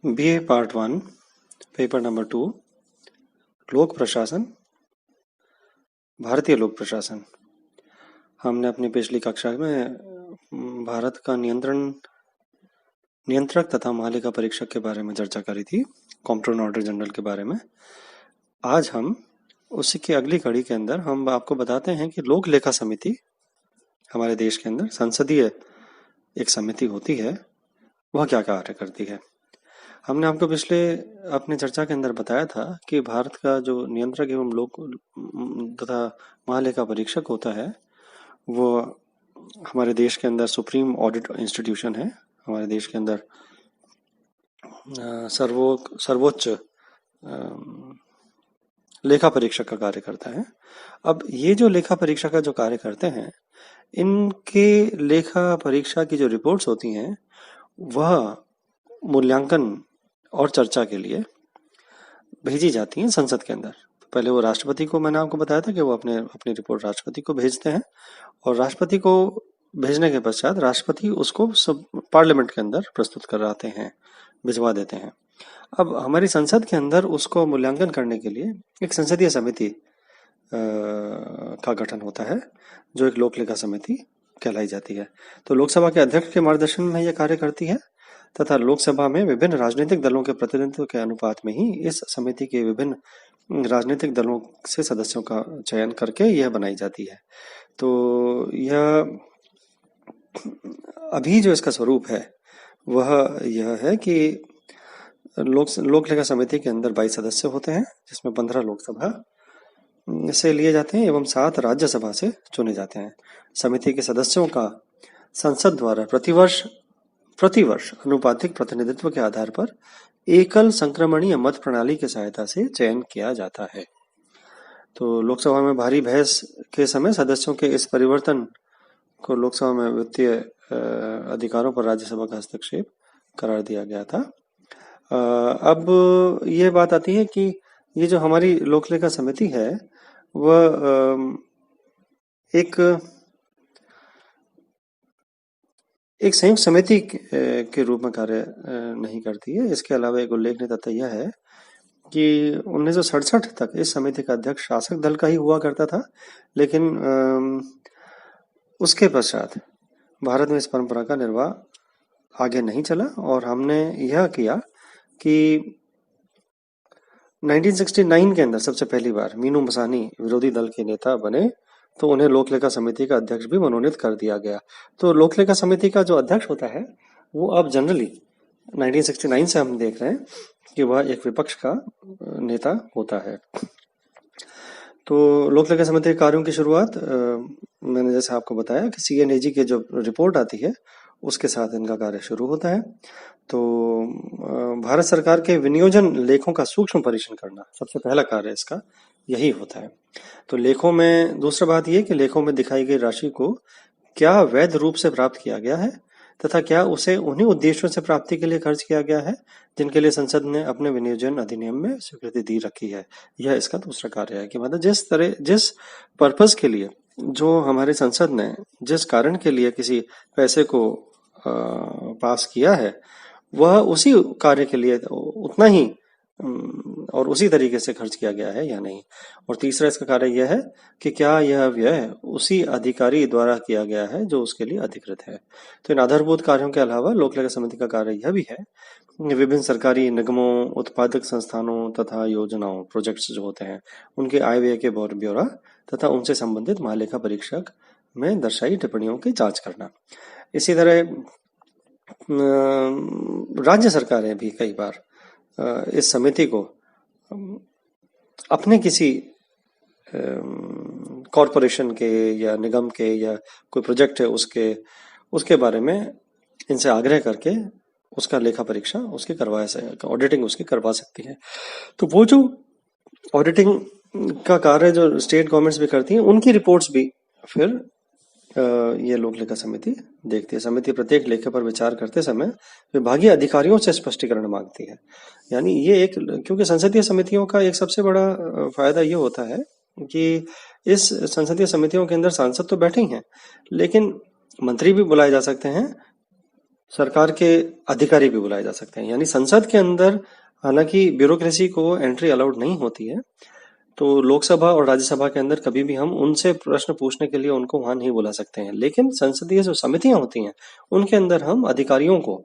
BA part 1 paper number 2 लोक प्रशासन, भारतीय लोक प्रशासन। हमने अपनी पिछली कक्षा में भारत का नियंत्रक तथा महालेखा परीक्षक के बारे में चर्चा करी थी, कॉम्प्ट्रोलर ऑडिटर जनरल के बारे में। आज हम उसी की अगली कड़ी के अंदर हम आपको बताते हैं कि लोक लेखा समिति हमारे देश के अंदर संसदीय एक समिति होती है, वह क्या कार्य करती है। हमने आपको पिछले अपनी चर्चा के अंदर बताया था कि भारत का जो नियंत्रक एवं लोक तथा महालेखा परीक्षक होता है वो हमारे देश के अंदर सुप्रीम ऑडिट इंस्टीट्यूशन है। हमारे देश के अंदर सर्वोच्च लेखा परीक्षक का कार्य करता है। अब ये जो लेखा परीक्षक का जो कार्य करते हैं, इनके लेखा परीक्षा की जो रिपोर्ट्स होती हैं वह मूल्यांकन और चर्चा के लिए भेजी जाती हैं संसद के अंदर। तो पहले वो राष्ट्रपति को, मैंने आपको बताया था कि वो अपनी रिपोर्ट राष्ट्रपति को भेजते हैं और राष्ट्रपति को भेजने के पश्चात राष्ट्रपति उसको सब पार्लियामेंट के अंदर प्रस्तुत कराते हैं, भिजवा देते हैं। अब हमारी संसद के अंदर उसको मूल्यांकन करने के लिए एक संसदीय समिति का गठन होता है, जो एक लोक लेखा समिति कहलाई जाती है। तो लोकसभा के अध्यक्ष के मार्गदर्शन में यह कार्य करती है तथा लोकसभा में विभिन्न राजनीतिक दलों के प्रतिनिधित्व के अनुपात में ही इस समिति के विभिन्न राजनीतिक दलों से सदस्यों का चयन करके यह बनाई जाती है। तो यह अभी जो इसका स्वरूप है वह यह है कि लोक लेखा समिति के अंदर 22 सदस्य होते हैं, जिसमें 15 लोकसभा से लिए जाते हैं एवं 7 राज्यसभा से चुने जाते हैं। समिति के सदस्यों का संसद द्वारा प्रतिवर्ष अनुपातिक प्रतिनिधित्व के आधार पर एकल संक्रमणीय मत प्रणाली की सहायता से चयन किया जाता है। तो लोकसभा में भारी बहस के समय सदस्यों के इस परिवर्तन को लोकसभा में वित्तीय अधिकारों पर राज्यसभा का हस्तक्षेप करार दिया गया था। अब ये बात आती है कि ये जो हमारी लोक लेखा समिति है वह एक संयुक्त समिति के रूप में कार्य नहीं करती है। इसके अलावा एक उल्लेखनीय तथ्य यह है कि 1967 तक इस समिति का अध्यक्ष शासक दल का ही हुआ करता था, लेकिन उसके पश्चात भारत में इस परंपरा का निर्वाह आगे नहीं चला और हमने यह किया कि 1969 के अंदर सबसे पहली बार मीनू मसानी विरोधी दल के नेता बने, तो उन्हें लोक लेखा समिति का अध्यक्ष भी मनोनीत कर दिया गया। तो लोक लेखा समिति का जो अध्यक्ष होता है वो अब जनरली 1969 से हम देख रहे हैं कि वह एक विपक्ष का नेता होता है। तो लोक लेखा समिति के कार्यों की शुरुआत मैंने जैसे आपको बताया कि CNAG की जो रिपोर्ट आती है उसके साथ इनका कार्य शुरू होता है। तो भारत सरकार के विनियोजन लेखों का सूक्ष्म परीक्षण करना सबसे पहला कार्य इसका यही होता है। तो लेखों में दूसरा बात यह कि लेखों में दिखाई गई राशि को क्या वैध रूप से प्राप्त किया गया है तथा क्या उसे उन्हीं उद्देश्यों से प्राप्ति के लिए खर्च किया गया है जिनके लिए संसद ने अपने विनियोजन अधिनियम में स्वीकृति दी रखी है। यह इसका दूसरा कार्य है कि मतलब जिस पर्पस के लिए जो हमारी संसद ने जिस कारण के लिए किसी पैसे को पास किया है वह उसी कार्य के लिए उतना ही और उसी तरीके से खर्च किया गया है या नहीं। और तीसरा इसका कार्य यह है कि क्या यह व्यय उसी अधिकारी द्वारा किया गया है जो उसके लिए अधिकृत है। तो इन आधारभूत कार्यों के अलावा लोक लेखा समिति का कार्य यह भी है विभिन्न सरकारी निगमों, उत्पादक संस्थानों तथा योजनाओं, प्रोजेक्ट्स जो होते हैं उनके आय व्यय के ब्यौरा तथा उनसे संबंधित महालेखा परीक्षक में दर्शाई टिप्पणियों की जांच करना। इसी तरह राज्य सरकारें भी कई बार इस समिति को अपने किसी कॉरपोरेशन के या निगम के या कोई प्रोजेक्ट है उसके बारे में इनसे आग्रह करके उसका लेखा परीक्षा उसकी ऑडिटिंग उसकी करवा सकती है। तो वो जो ऑडिटिंग का कार्य जो स्टेट गवर्नमेंट्स भी करती हैं उनकी रिपोर्ट्स भी फिर ये लोक लेखा समिति देखती है। समिति प्रत्येक लेखे पर विचार करते समय विभागीय अधिकारियों से स्पष्टीकरण मांगती है। यानी ये क्योंकि संसदीय समितियों का एक सबसे बड़ा फायदा ये होता है कि इस संसदीय समितियों के अंदर सांसद तो बैठे ही हैं, लेकिन मंत्री भी बुलाए जा सकते हैं सरकार के अधिकारी भी बुलाए जा सकते हैं। यानी संसद के अंदर हालांकि ब्यूरोक्रेसी को एंट्री अलाउड नहीं होती है, तो लोकसभा और राज्यसभा के अंदर कभी भी हम उनसे प्रश्न पूछने के लिए उनको वहां नहीं बुला सकते हैं, लेकिन संसदीय जो समितियां होती हैं उनके अंदर हम अधिकारियों को,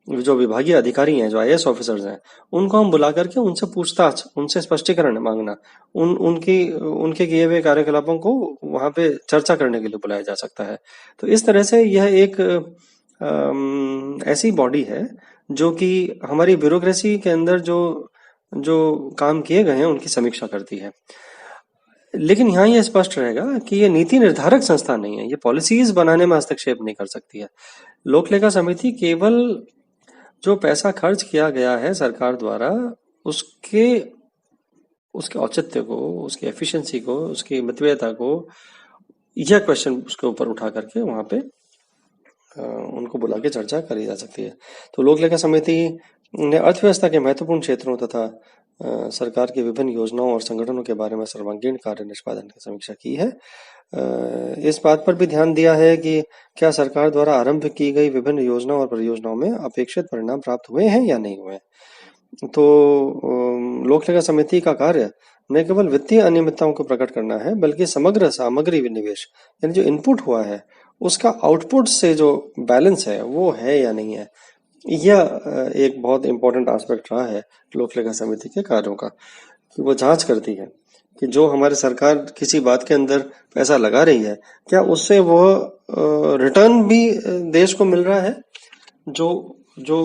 जो विभागीय अधिकारी हैं, जो आईएएस ऑफिसर्स हैं, उनको हम बुला करके उनसे पूछताछ, उनसे स्पष्टीकरण मांगना, उनकी उनके किए हुए कार्यकलापों को वहां पे चर्चा करने के लिए बुलाया जा सकता है। तो इस तरह से यह एक ऐसी बॉडी है जो कि हमारी ब्यूरोक्रेसी के अंदर जो जो काम किए गए हैं उनकी समीक्षा करती है। लेकिन यहाँ यह स्पष्ट रहेगा कि ये नीति निर्धारक संस्था नहीं है, ये पॉलिसीज बनाने में हस्तक्षेप नहीं कर सकती है। लोक लेखा समिति केवल जो पैसा खर्च किया गया है सरकार द्वारा, उसके उसके औचित्य को, उसकी एफिशिएंसी को, उसकी मितव्ययता को, यह क्वेश्चन उसके ऊपर उठा करके वहां पे उनको बुला के चर्चा करी जा सकती है। तो लोक लेखा समिति ने अर्थव्यवस्था के महत्वपूर्ण क्षेत्रों तथा सरकार की विभिन्न योजनाओं और संगठनों के बारे में सर्वांगीण कार्य निष्पादन की समीक्षा की है। इस बात पर भी ध्यान दिया है कि क्या सरकार द्वारा आरंभ की गई विभिन्न योजनाओं और परियोजनाओं में अपेक्षित परिणाम प्राप्त हुए हैं या नहीं हुए। तो लोक लेखा समिति का कार्य न केवल वित्तीय अनियमितताओं को प्रकट करना है, बल्कि समग्र सामग्री विनिवेश यानी जो इनपुट हुआ है उसका आउटपुट से जो बैलेंस है वो है या नहीं है। यह एक बहुत इंपॉर्टेंट एस्पेक्ट रहा है लोक लेखा समिति के कार्यों का, कि वो जांच करती है कि जो हमारी सरकार किसी बात के अंदर पैसा लगा रही है, क्या उससे वो रिटर्न भी देश को मिल रहा है। जो जो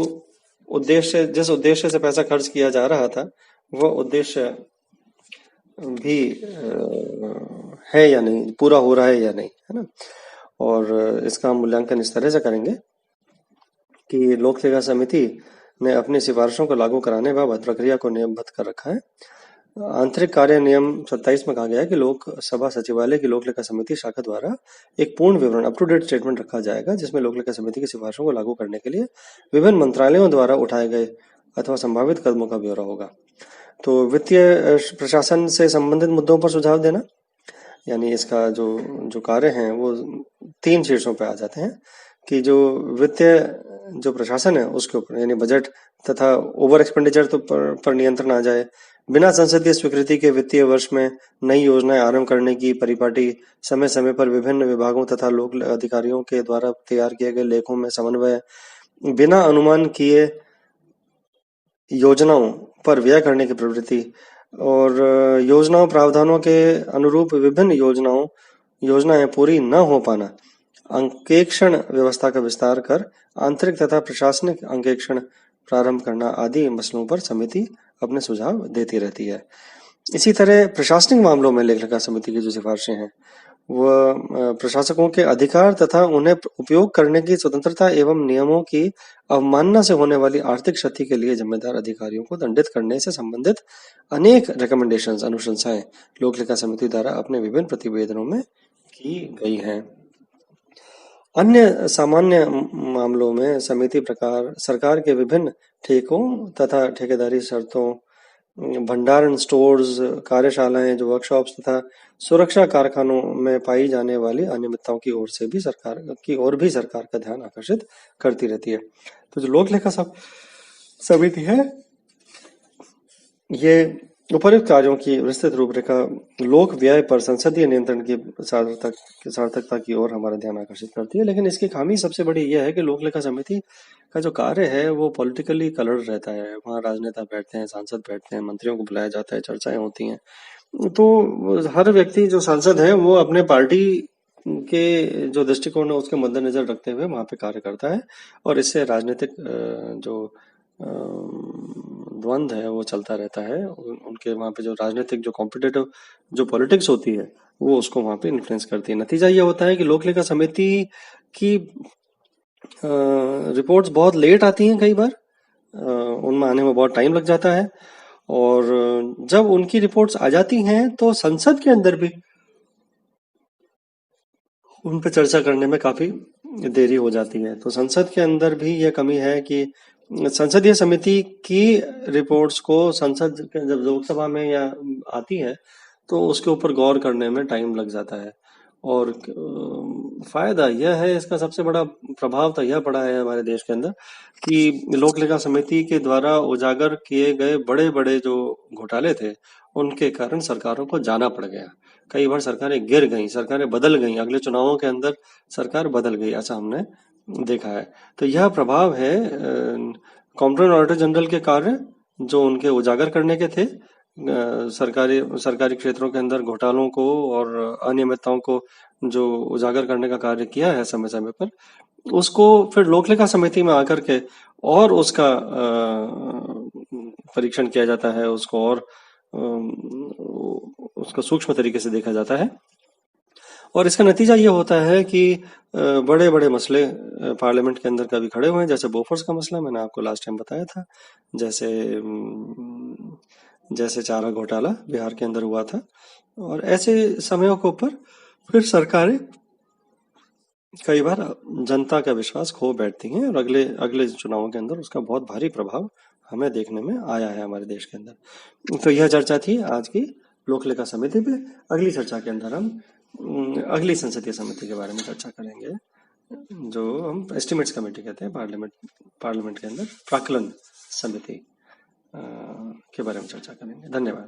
उद्देश्य, जिस उद्देश्य से पैसा खर्च किया जा रहा था, वह उद्देश्य भी है या नहीं, पूरा हो रहा है या नहीं, है ना। और इसका हम मूल्यांकन इस तरह से करेंगे कि लोक लेखा समिति ने अपनी सिफारिशों को लागू कराने बाबत प्रक्रिया को नियमबद्ध कर रखा है। आंतरिक कार्य नियम 27 में कहा गया है कि लोकसभा सचिवालय की लोक लेखा समिति शाखा द्वारा एक पूर्ण विवरण, अप टू डेट स्टेटमेंट रखा जाएगा, जिसमें लोक लेखा समिति की सिफारिशों को लागू करने के लिए विभिन्न मंत्रालयों द्वारा उठाए गए अथवा संभावित कदमों का ब्यौरा होगा। तो वित्तीय प्रशासन से संबंधित मुद्दों पर सुझाव देना, यानी इसका जो जो कार्य हैं वो 3 शीर्षों पे आ जाते हैं कि जो वित्तीय जो प्रशासन है उसके ऊपर, यानी बजट तथा ओवर एक्सपेंडिचर तो पर नियंत्रण आ जाए, बिना संसदीय स्वीकृति के वित्तीय वर्ष में नई योजनाएं आरंभ करने की परिपाटी, समय समय पर विभिन्न विभागों तथा लोक अधिकारियों के द्वारा तैयार किए गए लेखों में समन्वय, बिना अनुमान किए योजनाओं पर व्यय करने की प्रवृत्ति, और योजनाओं प्रावधानों के अनुरूप विभिन्न योजनाएं पूरी न हो पाना, अंकेक्षण व्यवस्था का विस्तार कर आंतरिक तथा प्रशासनिक अंकेक्षण प्रारंभ करना आदि मसलों पर समिति अपने सुझाव देती रहती है। इसी तरह प्रशासनिक मामलों में लेख लेखा समिति की जो सिफारिशें हैं वह प्रशासकों के अधिकार तथा उन्हें उपयोग करने की स्वतंत्रता एवं नियमों की अवमानना से होने वाली आर्थिक क्षति के लिए जिम्मेदार अधिकारियों को दंडित करने से संबंधित अनेक रिकमेंडेशंस, अनुशंसाएं लोक लेखा समिति द्वारा अपने विभिन्न प्रतिवेदनों में की गई हैं। अन्य सामान्य मामलों में समिति प्रकार सरकार के विभिन्न ठेकों तथा ठेकेदारी शर्तों, भंडारण स्टोर्स, कार्यशालाएं, जो वर्कशॉप्स तथा सुरक्षा कारखानों में पाई जाने वाली अनियमितताओं की ओर भी सरकार का ध्यान आकर्षित करती रहती है। तो जो लोक लेखा समिति है, ये उपयुक्त कार्यों की विस्तृत रूपरेखा लोक व्यय पर संसदीय नियंत्रण की सार्थकता की ओर हमारा ध्यान आकर्षित करती है। लेकिन इसकी खामी सबसे बड़ी यह है कि लोक लेखा समिति का जो कार्य है वो पॉलिटिकली कलर्ड रहता है। वहाँ राजनेता बैठते हैं, सांसद बैठते हैं, मंत्रियों को बुलाया जाता है, चर्चाएं होती हैं। तो हर व्यक्ति जो सांसद है वो अपने पार्टी के जो दृष्टिकोण है उसके मद्देनजर रखते हुए वहां पे कार्य करता है, और इससे राजनीतिक जो द्वंद्व है वो चलता रहता है। उनके वहाँ पे जो राजनीतिक जो कॉम्पिटिटिव जो पॉलिटिक्स होती है वो उसको वहाँ पे इन्फ्लुएंस करती है। नतीजा ये होता है कि लोक लेखा समिति की रिपोर्ट्स बहुत लेट आती हैं, कई बार उनमें आने में बहुत टाइम लग जाता है, और जब उनकी रिपोर्ट्स आ जाती हैं तो संसद के अंदर भी उन पर चर्चा करने में काफी देरी हो जाती है। तो संसद के अंदर भी यह कमी है कि संसदीय समिति की रिपोर्ट्स को संसद जब लोकसभा में या आती है तो उसके ऊपर गौर करने में टाइम लग जाता है, और फायदा यह है, इसका सबसे बड़ा प्रभाव तो यह पड़ा है हमारे देश के अंदर कि लोक लेखा समिति के द्वारा उजागर किए गए बड़े बड़े जो घोटाले थे, उनके कारण सरकारों को जाना पड़ गया। कई बार सरकारें गिर गईं, सरकारें बदल गईं, अगले चुनावों के अंदर सरकार बदल गई, ऐसा हमने देखा है। तो यह प्रभाव है कॉम्प्ट्रोलर ऑडिटर जनरल के कार्य जो उनके उजागर करने के थे, सरकारी सरकारी क्षेत्रों के अंदर घोटालों को और अनियमितताओं को जो उजागर करने का कार्य किया है समय समय पर, उसको फिर लोक लेखा समिति में आकर के और उसका परीक्षण किया जाता है, उसको और उसको सूक्ष्म तरीके से देखा जाता है। और इसका नतीजा ये होता है कि बड़े बड़े मसले पार्लियामेंट के अंदर कभी खड़े हुए हैं, जैसे बोफोर्स का मसला मैंने आपको लास्ट टाइम बताया था, जैसे जैसे चारा घोटाला बिहार के अंदर हुआ था। और ऐसे समयों के ऊपर फिर सरकारें कई बार जनता का विश्वास खो बैठती हैं और अगले अगले चुनावों के अंदर उसका बहुत भारी प्रभाव हमें देखने में आया है हमारे देश के अंदर। तो यह चर्चा थी आज की लोक लेखा समिति पे। अगली चर्चा के अंदर हम अगली संसदीय समिति के बारे में चर्चा करेंगे, जो हम एस्टिमेट्स कमेटी कहते हैं, पार्लियामेंट के अंदर प्राक्कलन समिति के बारे में चर्चा करेंगे। धन्यवाद।